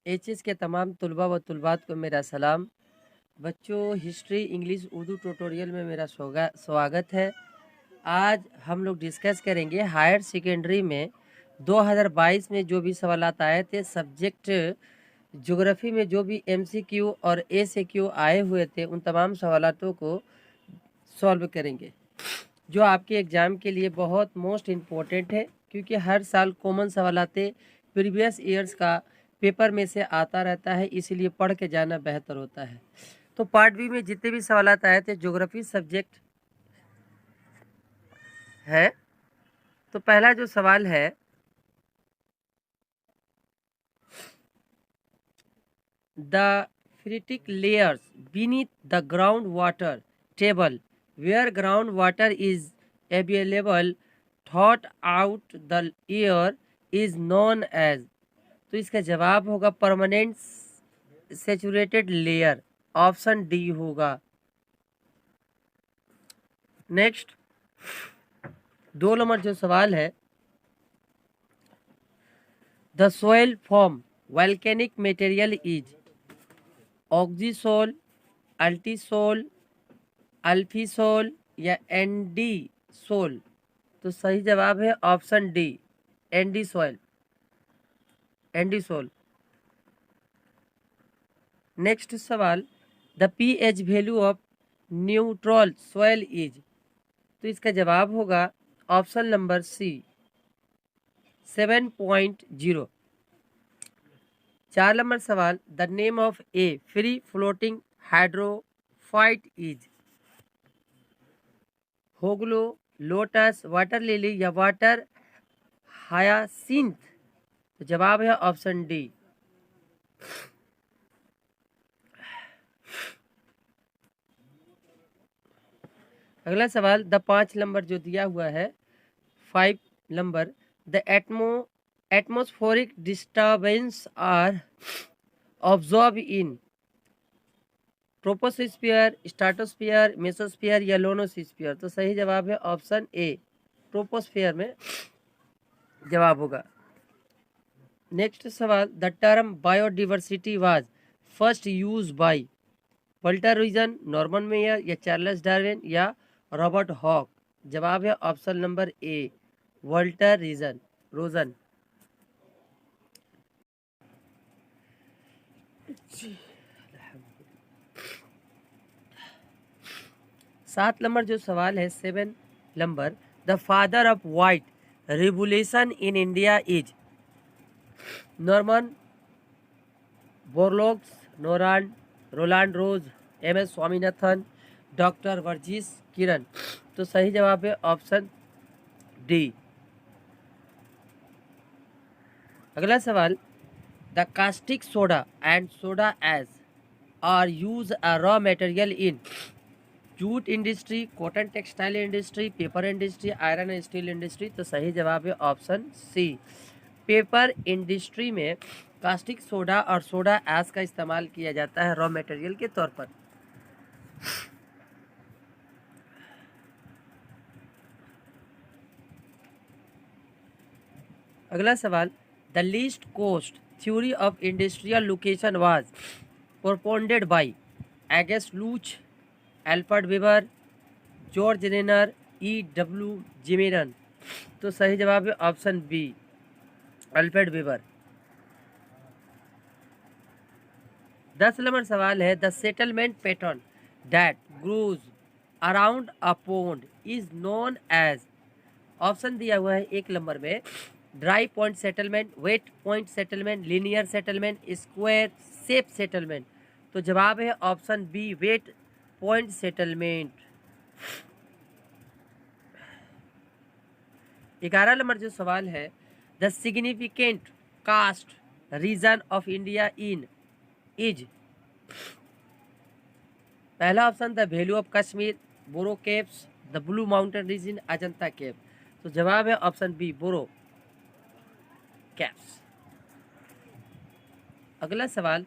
HS के तमाम तुलबा व तुलबात को मेरा सलाम। बच्चों, हिस्ट्री, इंग्लिश, उर्दू ट्यूटोरियल में मेरा स्वागत है। आज हम लोग डिस्कस करेंगे हायर सेकेंडरी में 2022 में जो भी सवालात आए थे, सब्जेक्ट ज्योग्राफी में जो भी एमसीक्यू और एसएक्यू आए हुए थे, उन तमाम सवालातों को सॉल्व करेंगे, जो आपके एग्ज़ाम के लिए बहुत मोस्ट इम्पोर्टेंट है, क्योंकि हर साल कॉमन सवालातें प्रीवियस ईयर्स का पेपर में से आता रहता है, इसीलिए पढ़ के जाना बेहतर होता है। तो पार्ट बी में जितने भी सवालात आए थे ज्योग्राफी सब्जेक्ट है। तो पहला जो सवाल है, the phreatic layers beneath the ground water table where ground water is available थॉट आउट the year is known as. तो इसका जवाब होगा permanent saturated layer, option D होगा। नेक्स्ट 2 नंबर जो सवाल है, the soil form volcanic material is oxisol, ultisol, alfisol या एंडीसोल। तो सही जवाब है option D, andisol, andisol. Next सवाल, the pH value of neutral soil is. तो इसका जवाब होगा ऑप्शन नंबर सी, 7.0। 4 नंबर सवाल, the name of a free floating hydrophyte is hogla, lotus, water lily या वाटर हायासिंथ। तो जवाब है ऑप्शन डी। अगला सवाल, द 5 नंबर जो दिया हुआ है, 5 number, the atmospheric disturbance are observe in troposphere, stratosphere, mesosphere या लोनोस्फीयर। तो सही जवाब है ऑप्शन ए, ट्रोपोस्फीयर में जवाब होगा। नेक्स्ट सवाल, the term biodiversity was first use by Walter Rosen, Norman Myer या चार्ल्स डार्विन या रॉबर्ट हॉक। जवाब है option number A, Walter Rosen. 7 number जो सवाल है, 7 number, the father of white revolution in India is Norman Borlaug's, Roland Rose, M S. Swaminathan, doctor Verghese Kurien. तो सही जवाब है ऑप्शन डी। अगला सवाल, the caustic soda and soda ash are use a raw material in jute industry, cotton textile industry, paper industry, iron and steel industry. तो सही जवाब है ऑप्शन सी, पेपर इंडस्ट्री में कास्टिक सोडा और सोडा ऐश का इस्तेमाल किया जाता है रॉ मटेरियल के तौर पर। अगला सवाल, the least cost theory of industrial location was propounded by August Losch, Alfred Weber, George Renner, E.W. Zimmerman. तो सही जवाब है option B, Alfred Weber. 10 number सवाल है, the settlement pattern that grows around a pond is known as. ऑप्शन दिया हुआ है 1 नंबर में, dry point settlement, wet point settlement, linear settlement, square shape settlement. तो जवाब है option B, wet point settlement. 11 number जो सवाल है, the significant karst region of India in is. पहला option, the valley of Kashmir, Borra caves, the blue mountain region, Ajanta cave. तो जवाब है ऑप्शन बी, बोरो केव्स। अगला सवाल,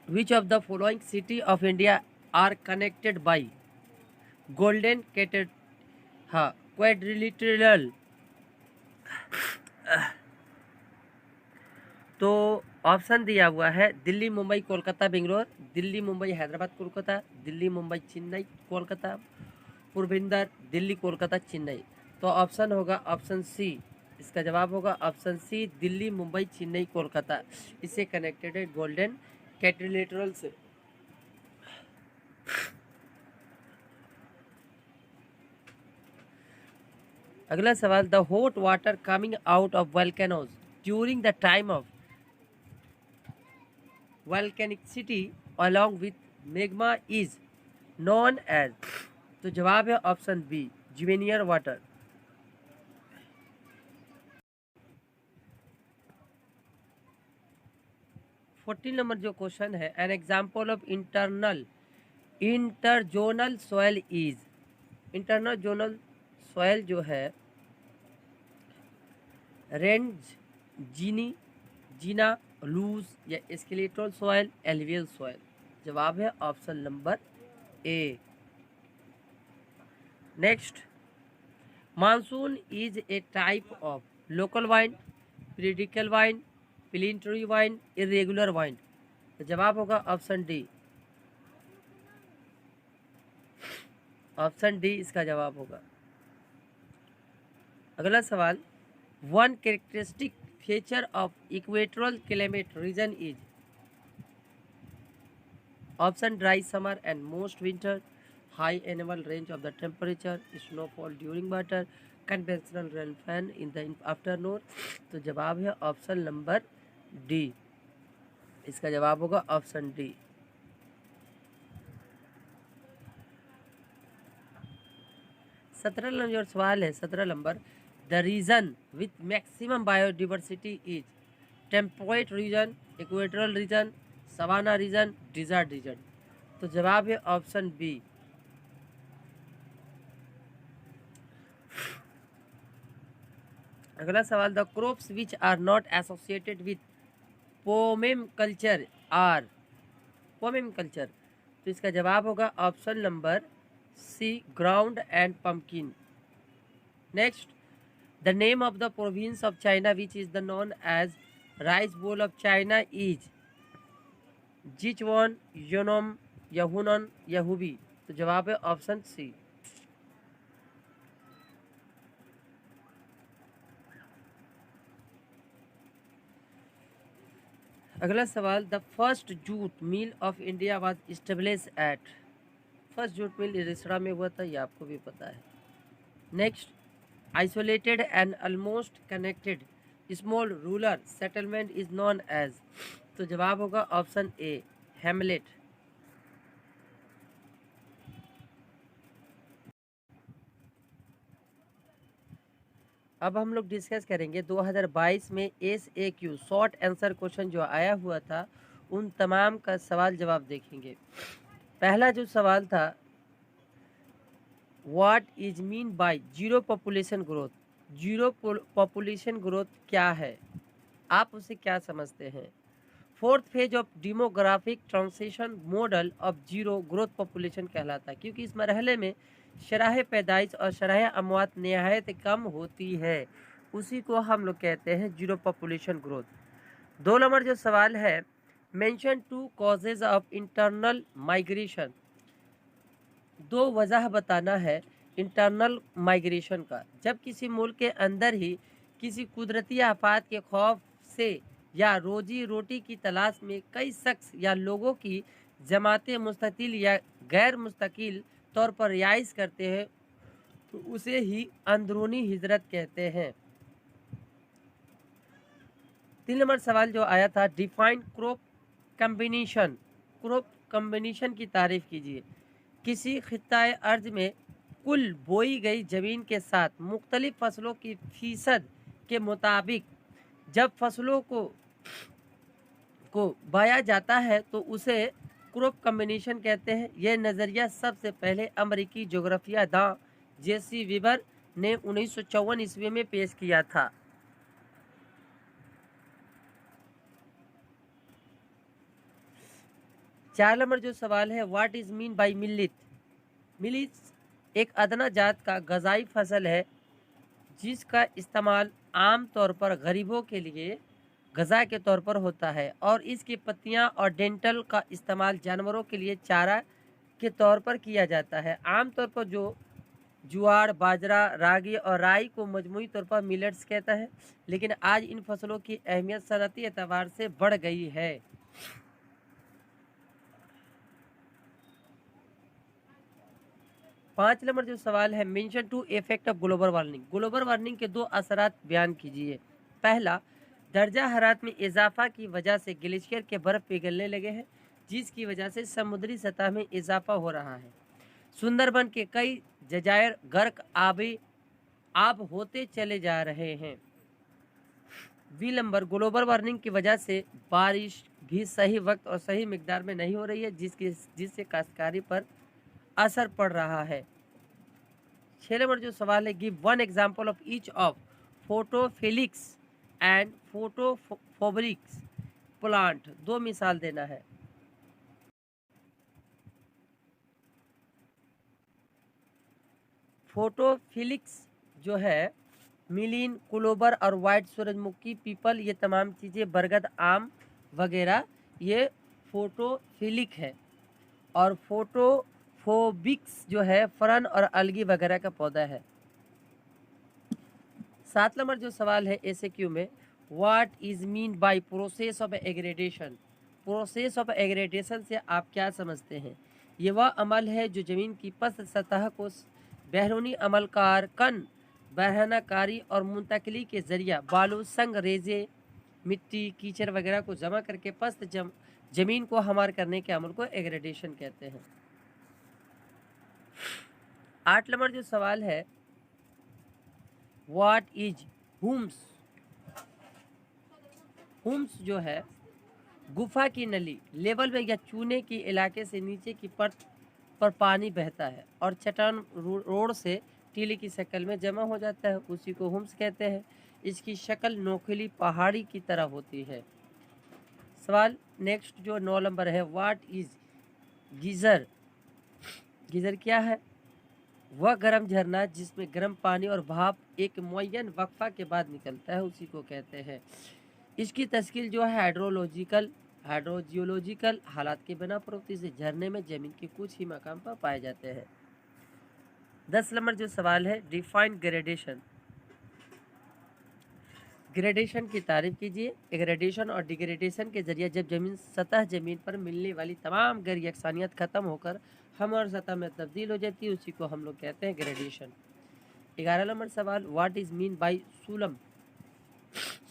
which of the following city of India are connected by golden कैटेड quadrilateral. तो option दिया हुआ है दिल्ली मुंबई कोलकाता बेंगलोर, दिल्ली मुंबई हैदराबाद कोलकाता, दिल्ली मुंबई चेन्नई कोलकाता, पुरबिंदर दिल्ली कोलकाता चेन्नई। तो ऑप्शन होगा ऑप्शन सी, इसका जवाब होगा ऑप्शन सी दिल्ली मुंबई चेन्नई कोलकाता। इससे कनेक्टेड है गोल्डन कैथेड्रल से। अगला सवाल, the hot water coming out of volcanoes during the time of volcanicity along with magma is known as। तो जवाब है option B juvenile water. Fourteen number जो क्वेश्चन है, an example of interzonal soil is. Interzonal soil जो है रेंज, जीनी, जीना, लूज या स्केलेटल सॉइल, एलुवियल सॉइल। जवाब है option number A. Next, monsoon is a type of local wine, periodical wine, planetary wine, irregular wine. तो जवाब होगा ऑप्शन डी। ऑप्शन डी इसका जवाब होगा। अगला सवाल, one characteristic feature of equatorial climate reason is. Option dry summer and most winter, high annual range of the temperature, snowfall during water, conventional rainfall in the afternoon. तो जवाब है option number D. इसका जवाब होगा option D. सत्रह number जो सवाल है, 17 number, the region with maximum biodiversity is. Temperate region, equatorial region, savanna region, desert region. तो जवाब है ऑप्शन बी। अगला सवाल, the crops which are not associated with पोमेम कल्चर आर। पोमेम कल्चर। तो इसका जवाब होगा option number C ground and pumpkin. Next, the name of the province of China which is the known as rice bowl of China is. Sichuan, Yunnan, Hunan, यहूबी। तो जवाब है option C. अगला सवाल, the first jute mill of India was establish at. First jute mill Rishra में हुआ था, ये आपको भी पता है। Next, isolated and almost connected small rural settlement is known as. तो जवाब होगा ऑप्शन ए हैमलेट। अब हम लोग डिस्कस करेंगे 2022 में SAQ शॉर्ट आंसर क्वेश्चन जो आया हुआ था, उन तमाम का सवाल जवाब देखेंगे। पहला जो सवाल था, what is mean by zero population growth. Zero population growth क्या है, आप उसे क्या समझते हैं। Fourth phase of demographic transition model of zero growth population कहलाता है, क्योंकि इस मरहले में शरह पैदाइश और शरह अमवात नहायत कम होती है, उसी को हम लोग कहते हैं जीरो पॉपुलेशन ग्रोथ। 2 नंबर जो सवाल है, mention 2 causes of internal migration. 2 वजह बताना है इंटरनल माइग्रेशन का। जब किसी मुल्क के अंदर ही किसी कुदरती आफात के खौफ से या रोजी रोटी की तलाश में कई शख्स या लोगों की जमातें मुस्तकिल या गैर मुस्तकिल तौर पर रिहाइश करते हैं, तो उसे ही अंदरूनी हिजरत कहते हैं। 3 नंबर सवाल जो आया था, define crop combination. Crop combination की तारीफ कीजिए। किसी खित्ताए अर्ज में कुल बोई गई ज़मीन के साथ मुख्तलिफ फसलों की फीसद के मुताबिक जब फसलों को बाया जाता है तो उसे क्रॉप कम्बिनेशन कहते हैं। यह नज़रिया सबसे पहले अमेरिकी जोग्राफिया दां JC वीबर ने 1954 ईस्वी में पेश किया था। चार नंबर जो सवाल है, what is mean by millet. Millet एक अदना जात का गजाई फसल है जिसका इस्तेमाल आम तौर पर गरीबों के लिए ग़िज़ा के तौर पर होता है और इसकी पत्तियां और डेंटल का इस्तेमाल जानवरों के लिए चारा के तौर पर किया जाता है। आमतौर पर जो ज्वार, बाजरा, रागी और राई को मजमूई तौर पर मिलेट्स कहता है, लेकिन आज इन फसलों की अहमियत सनती एतबार से बढ़ गई है। 5 नंबर जो सवाल है, mention two effect of global warming. Global warming के 2 असरात बयान कीजिए। पहला, दर्जा हरारत में इजाफा की वजह से ग्लेशियर के बर्फ पिघलने लगे हैं, जिसकी वजह से समुद्री सतह में इजाफा हो रहा है। सुंदरबन के कई जजायर गर्क आब होते चले जा रहे हैं। बी नंबर, ग्लोबल वार्मिंग की वजह से बारिश भी सही वक्त और सही मिकदार में नहीं हो रही है, जिससे काश्तकारी पर असर पड़ रहा है। 6 नंबर जो सवाल है, give one example of each of photophilics and photophobics plant. 2 मिसाल देना है। फोटोफिलिक्स जो है मिलिन, क्लोबर और वाइट सूरजमुखी, पीपल, ये तमाम चीज़ें, बरगद, आम वगैरह, ये फोटोफिलिक है। और फोटोफोबिक्स जो है फरन और अलगी वगैरह का पौधा है। 7 नंबर जो सवाल है एसएक्यू में, what is mean by process of aggradation. Process of aggradation से आप क्या समझते हैं? ये वह अमल है जो ज़मीन की पस्त सतह को बैरूनी अमलकार कन बहनाकारी और मुंतकली के जरिया बालू, संग, रेजे, मिट्टी, कीचड़ वगैरह को जमा करके पस्त जमीन को हमार करने के अमल को एग्रेडेशन कहते हैं। 8 नंबर जो सवाल है, व्हाट इज हुम्स। हुम्स जो है गुफा की नली, लेवल में या चूने के इलाके से नीचे की परत पर पानी बहता है और चट्टान रोड से टीले की शक्ल में जमा हो जाता है, उसी को हुम्स कहते हैं। इसकी शक्ल नोकीली पहाड़ी की तरह होती है। सवाल नेक्स्ट जो 9 नंबर है, व्हाट इज गीज़र। गीज़र क्या है? वह गर्म झरना जिसमें गर्म पानी और भाप एक मुअय्यन वक्फा के बाद निकलता है, उसी को कहते हैं। इसकी तश्कील जो है हाइड्रोजियोलॉजिकल हालात के बिना प्रवृत्ति से झरने में जमीन के कुछ ही मकाम पर पाए जाते हैं। 10 नंबर जो सवाल है, डिफाइन ग्रेडेशन। ग्रेडेशन की तारीफ कीजिए। ग्रेडेशन और डिग्रेडेशन के जरिए जब जमीन पर मिलने वाली तमाम गैर यकसानियत खत्म होकर हमारे सतह में तब्दील हो जाती है, उसी को हम लोग कहते हैं ग्रेडेशन। 11 नंबर सवाल, व्हाट इज मीन बाय सुलम।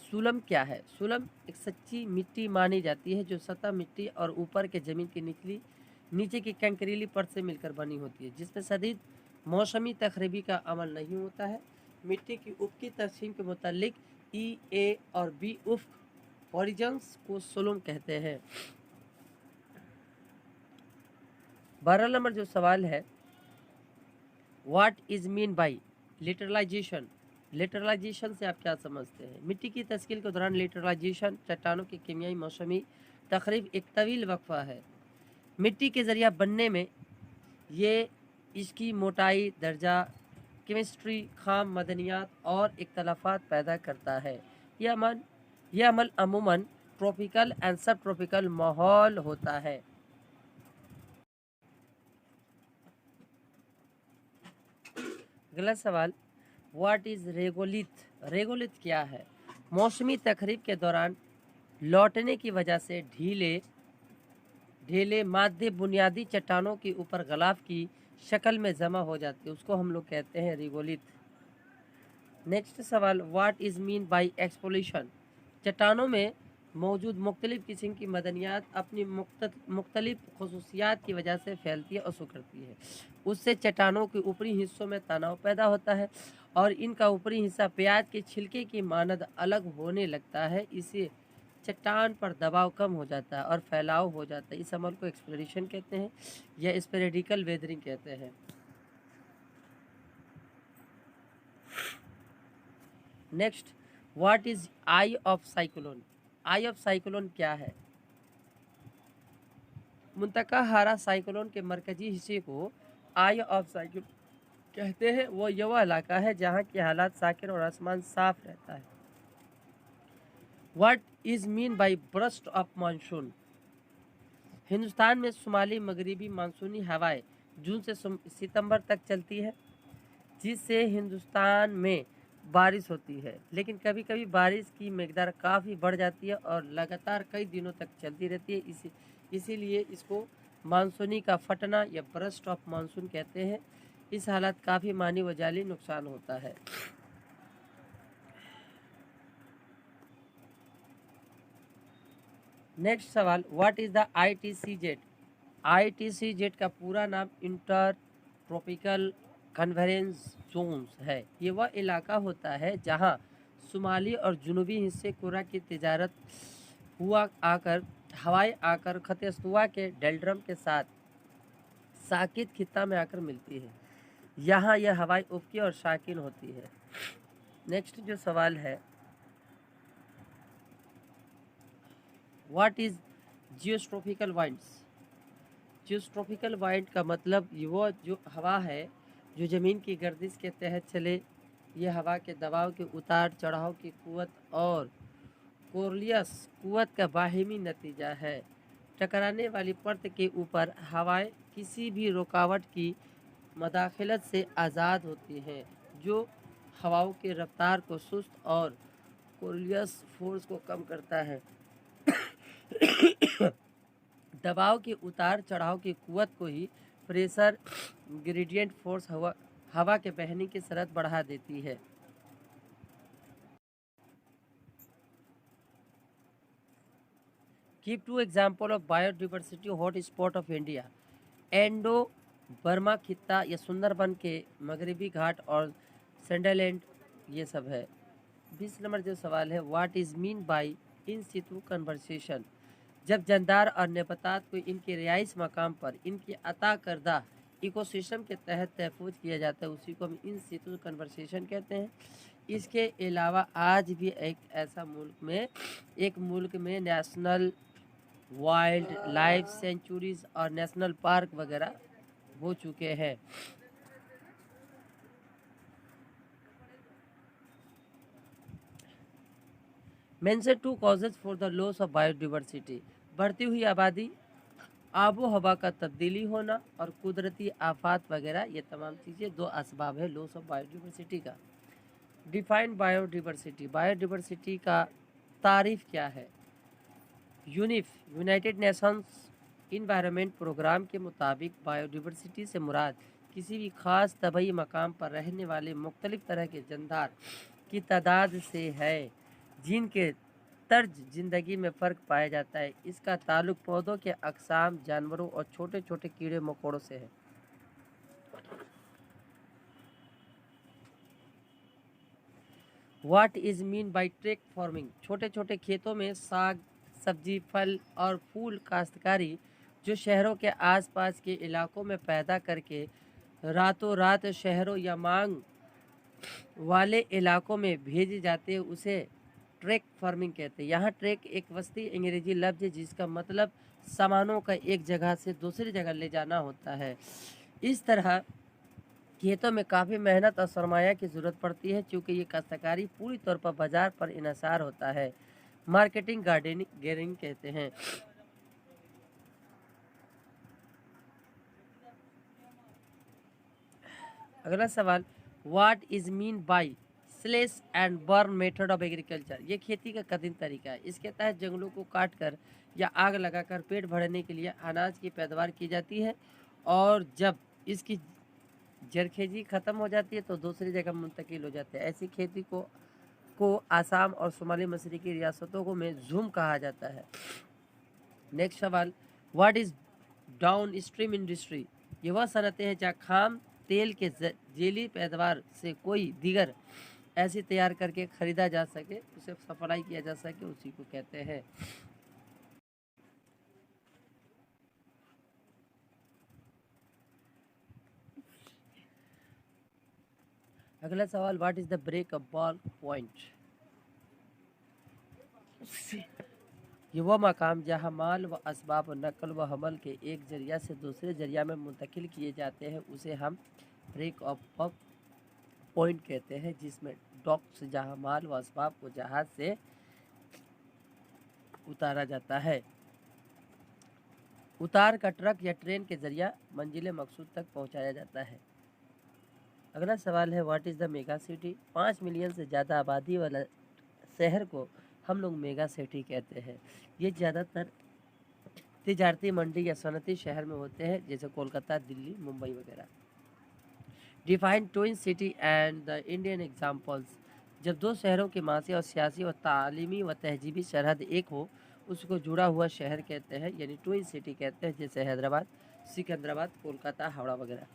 सुलम क्या है? सुलम एक सच्ची मिट्टी मानी जाती है जो सतह मिट्टी और ऊपर के जमीन की नीचे की कंकरीली परत से मिलकर बनी होती है, जिसमें शदीद मौसमी तखरीबी का अमल नहीं होता है। मिट्टी की उफ़क़ी तकसीम के मुतालिक ई, ए और बी उफ़क़ ओरिजिन्स को सुलम कहते हैं। 12 नंबर जो सवाल है, व्हाट इज मीन बाय लिटरलाइजेशन। लिटरलाइजेशन से आप क्या समझते हैं? मिट्टी की तश्कील के दौरान लिटरलाइजेशन चट्टानों की कीमियाई मौसमी तकरीब एक तवील वक्फा है। मिट्टी के ज़रिया बनने में ये इसकी मोटाई, दर्जा, केमिस्ट्री, खाम मदनियात और इख्तलाफात पैदा करता है। यह अमल अमूमन ट्रॉपिकल एंड सब ट्रॉपिकल माहौल होता है। अगला सवाल, व्हाट इज रेगोलिथ। रेगोलिथ क्या है? मौसमी तकरीब के दौरान लौटने की वजह से ढीले मादे बुनियादी चट्टानों के ऊपर गलाफ की शक्ल में जमा हो जाती है, उसको हम लोग कहते हैं रेगोलिथ। नेक्स्ट सवाल, व्हाट इज मीन बाय एक्सपोलिशन। चट्टानों में मौजूद मुख्तलिफ किस्म की मदनियात अपनी मुख्तलिफ खसूसियात की वजह से फैलती है और सुखड़ती है। उससे चट्टानों के ऊपरी हिस्सों में तनाव पैदा होता है और इनका ऊपरी हिस्सा प्याज के छिलके की मानद अलग होने लगता है। इसे चट्टान पर दबाव कम हो जाता है और फैलाव हो जाता है। इस अमल को एक्सप्लोरेशन कहते हैं या स्पेरेडिकल वेदरिंग कहते हैं। Next, what is I of cyclone. I of cyclone क्या है? मुंतका हारा साइक्लोन के मरकजी हिस्से को आई ऑफ साइक्लोन कहते हैं। वो यह इलाका है जहाँ के हालात साकिन और आसमान साफ रहता है। What is mean by burst of monsoon? Hindustan में शुमाली मगरिबी मानसूनी हवाएं जून से सितंबर तक चलती है, जिससे हिंदुस्तान में बारिश होती है। लेकिन कभी कभी बारिश की मकदार काफ़ी बढ़ जाती है और लगातार कई दिनों तक चलती रहती है। इसीलिए इसको मानसूनी का फटना या बर्स्ट ऑफ मानसून कहते हैं। इस हालत काफ़ी मानी व जाली नुकसान होता है। नेक्स्ट सवाल, what is the ITC-Z? ITC-Z का पूरा नाम इंटर ट्रॉपिकल कन्वर्जेंस जोन्स है। ये वह इलाका होता है जहां शुमाली और जुनूबी हिस्से कोरा की तिजारत हवाएं आकर खतस्तुआ के डेल्ड्रम के साथ साकित खित्ता में आकर मिलती है। यहाँ यह हवाएं उफकी और शाकिन होती है। नेक्स्ट जो सवाल है, व्हाट इज जियोस्ट्रोपिकल वाइंड्स? जियोस्ट्रोपिकल वाइंड का मतलब वो जो हवा है जो ज़मीन की गर्दिश के तहत चले। ये हवा के दबाव के उतार चढ़ाव की कुव्वत और कोरलियस कुव्वत का बाहिमी नतीजा है। टकराने वाली परत के ऊपर हवाएं किसी भी रुकावट की मदाखलत से आज़ाद होती हैं, जो हवाओं की रफ्तार को सुस्त और कोरलियस फोर्स को कम करता है। दबाव के उतार चढ़ाव की कुव्वत को ही प्रेशर ग्रेडियंट फोर्स हवा के बहने की शरत बढ़ा देती है। Give two example of biodiversity hot spot of India. Indo Burma खित्ता या सुंदरबन के मगरबी घाट और सैंडलैंड ये सब है। 20 नंबर जो सवाल है, what is mean by in situ conversation? जब जानदार और नबातात को इनके रिहाइश मकाम पर इनकी अता करदा इकोसिस्टम के तहत तहफूज किया जाता है, उसी को हम इन सितु कन्वर्सेशन कहते हैं। इसके अलावा आज भी एक मुल्क में नेशनल वाइल्ड लाइफ सेंचुरीज और नेशनल पार्क वगैरह हो चुके हैं। Mention 2 causes for the loss of biodiversity. बढ़ती हुई आबादी, आबो हवा का तब्दीली होना और कुदरती आफात वगैरह, ये तमाम चीज़ें दो असबाब है लॉस ऑफ बायोडिवर्सिटी का। Defined biodiversity. बायोडिवर्सिटी का तारीफ क्या है? यूनाइटेड नेशंस इन्वायरमेंट प्रोग्राम के मुताबिक बायोडिवर्सिटी से मुराद किसी भी खास तबई मकाम पर रहने वाले मुख्तलिफ तरह के जानदार की तादाद से है, जिनके तर्ज जिंदगी में फ़र्क पाया जाता है। इसका ताल्लुक पौधों के अक़साम, जानवरों और छोटे छोटे कीड़े मकोड़ों से है। What is mean by track farming? छोटे छोटे खेतों में साग, सब्जी, फल और फूल काश्तकारी जो शहरों के आसपास के इलाकों में पैदा करके रातों रात शहरों या मांग वाले इलाकों में भेजे जाते हैं, उसे ट्रैक फार्मिंग कहते हैं। यहाँ ट्रैक एक वस्ती अंग्रेजी लफ्ज़ है जिसका मतलब सामानों का एक जगह से दूसरी जगह ले जाना होता है। इस तरह खेतों में काफ़ी मेहनत और सरमाया की ज़रूरत पड़ती है, क्योंकि ये काश्तकारी पूरी तौर पर बाज़ार पर इन्हसार होता है। मार्केटिंग गार्डनिंग कहते हैं। अगला सवाल, what is mean by slash and burn method of agriculture? ये खेती का कठिन तरीका है। इसके तहत जंगलों को काट कर या आग लगाकर पेट भरने के लिए अनाज की पैदावार की जाती है, और जब इसकी जरखेजी ख़त्म हो जाती है तो दूसरी जगह मुंतकिल हो जाते हैं। ऐसी खेती को आसाम और शुमाली मशरक़ी रियासतों को में झूम कहा जाता है। नेक्स्ट सवाल, what is down stream industry? ये वह सनतें हैं जहाँ खाम तेल के जेली पैदावार से कोई दीगर ऐसी तैयार करके ख़रीदा जा सके, उसे सप्लाई किया जा सके, उसी को कहते हैं। अगला सवाल, what is the break of ball point? ये वह मकाम जहाँ माल व असबाब व नकल व हमल के एक जरिया से दूसरे जरिया में मुंतकिल किए जाते हैं, उसे हम ब्रेक ऑफ पॉइंट कहते हैं। जिसमें डॉक्स जहाँ माल व असबाब को जहाज़ से उतारा जाता है। उतार का ट्रक या ट्रेन के जरिए मंजिल मकसूद तक पहुंचाया जाता है। अगला सवाल है, what is the mega city? 5 million से ज़्यादा आबादी वाला शहर को हम लोग मेगा सिटी कहते हैं। ये ज़्यादातर तिजारती मंडी या सनती शहर में होते हैं, जैसे कोलकाता, दिल्ली, मुंबई वगैरह। Define twin city and the Indian examples. जब दो शहरों की मासी और सियासी और तालीमी व तहजीबी सरहद एक हो, उसको जुड़ा हुआ शहर कहते हैं, यानी ट्विन सिटी कहते हैं, जैसे हैदराबाद, सिकंदराबाद, कोलकाता, हावड़ा वगैरह।